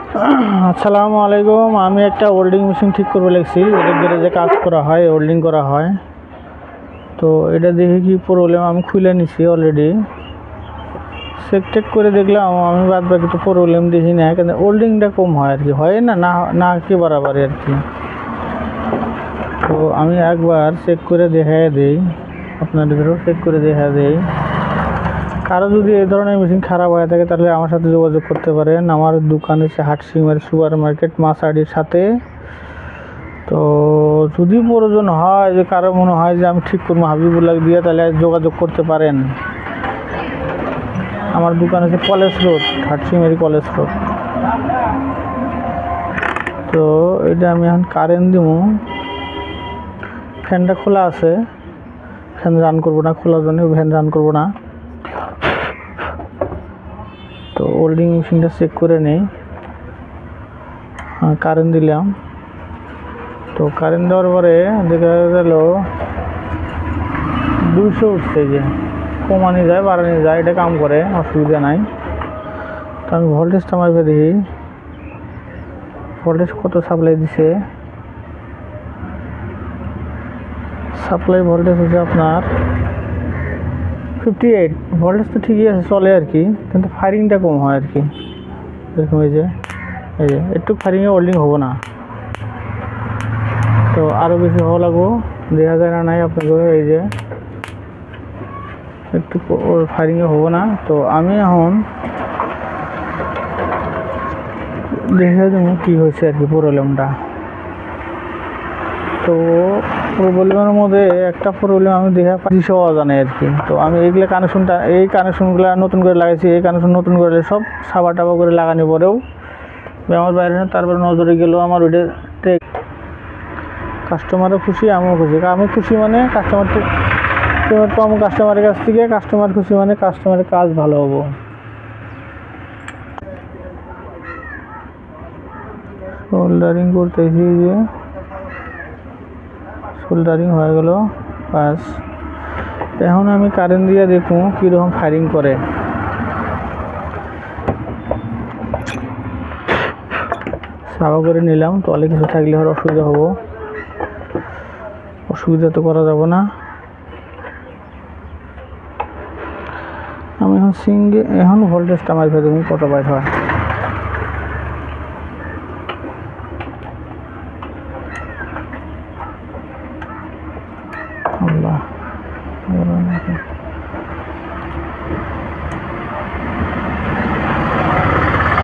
আসসালামু আলাইকুম। আমি একটা ওয়েল্ডিং মেশিন ঠিক করবো লাগছি, এটা গ্যারেজে কাজ করা হয়, ওয়েল্ডিং করা হয়। তো এটা দেখে কি প্রবলেম আমি খুলে নিছি অলরেডি, চেক টেক করে দেখলাম। আমি বাদ বাকি তো প্রবলেম দেখি না, কেন ওয়েল্ডিংটা কম হয় আর কি, হয় না না না কি বরাবর আর কি। তো আমি একবার চেক করে দেখাই দিই, আপনাদেরও চেক করে দেখা দেই। কারো যদি এই ধরনের মেশিন খারাপ হয়ে থাকে তাহলে আমার সাথে যোগাযোগ করতে পারেন। আমার দোকান হচ্ছে হাটসিমার সুপার মার্কেট মাসাডির সাথে। তো যদি প্রয়োজন হয় যে কারো মনে হয় যে আমি ঠিক করবো হাবিবুল্লাহ দিয়ে, তাহলে যোগাযোগ করতে পারেন। আমার দোকান হচ্ছে কলেজ রোড, হাটসিমারি কলেজ রোড। তো এটা আমি এখন কারেন্ট দিব, ফ্যানটা খোলা আছে, ফ্যান রান করবো না, খোলার জন্য ফ্যান রান করবো না। তো ওয়েল্ডিং মেশিনটা চেক করে নেই, কারেন্ট দিলাম। তো কারেন্ট দেওয়ার পরে দেখা গেল 200 উঠছে, যে কমানি যায় বাড়ানি যায়, এটা কাম করে, অসুবিধা নাই। তো আমি ভোল্টেজটা মাইপে দেখি ভোল্টেজ কত সাপ্লাই দিছে। সাপ্লাই ভোল্টেজ হচ্ছে আপনার 58 ভোল্টেজ। তো ঠিকই আছে, চলে আর কি, কিন্তু ফায়ারিংটা কম হয় আর কি। এরকম এই যে একটু ফায়ারিংয়ে ওয়েল্ডিং হবো না, তো আরও বেশি হওয়া লাগবো, দেখা যায় না নাই আপনাকে। এই যে একটু ফায়ারিংয়ে হবো না। তো আমি এখন দেখে দেবো কী হয়েছে আর কি প্রবলেমটা। তো প্রবলেমের মধ্যে একটা প্রবলেম আমি দেখে পাচ্ছি অজানে আর কি। তো আমি এইগুলো কানেকশনগুলো নতুন করে লাগাইছি। এই কানেকশন নতুন করে সব সাবা টাবা করে লাগানোর পরেও আমার বাইরে না, তারপরে নজরে গেল আমার ওইটা। কাস্টমারও খুশি, আমিও খুশি। আমি খুশি মানে পেমেন্ট পাবো কাস্টমারের কাছ থেকে, কাস্টমার খুশি মানে কাস্টমারের কাজ ভালো হবো। সোল্ডারিং করতেছি, যে সোল্ডারিং হয়ে গেল বাস। এখন আমি কারেন্ট দিয়ে দেখবো কীরকম ফায়ারিং করে। সাবা করে নিলাম, তলে কিছু থাকলে আর অসুবিধা হবো, অসুবিধা তো করা যাব না। আমি এখন ভোল্টেজটা মাইপে দেবো কত বাইট হয়।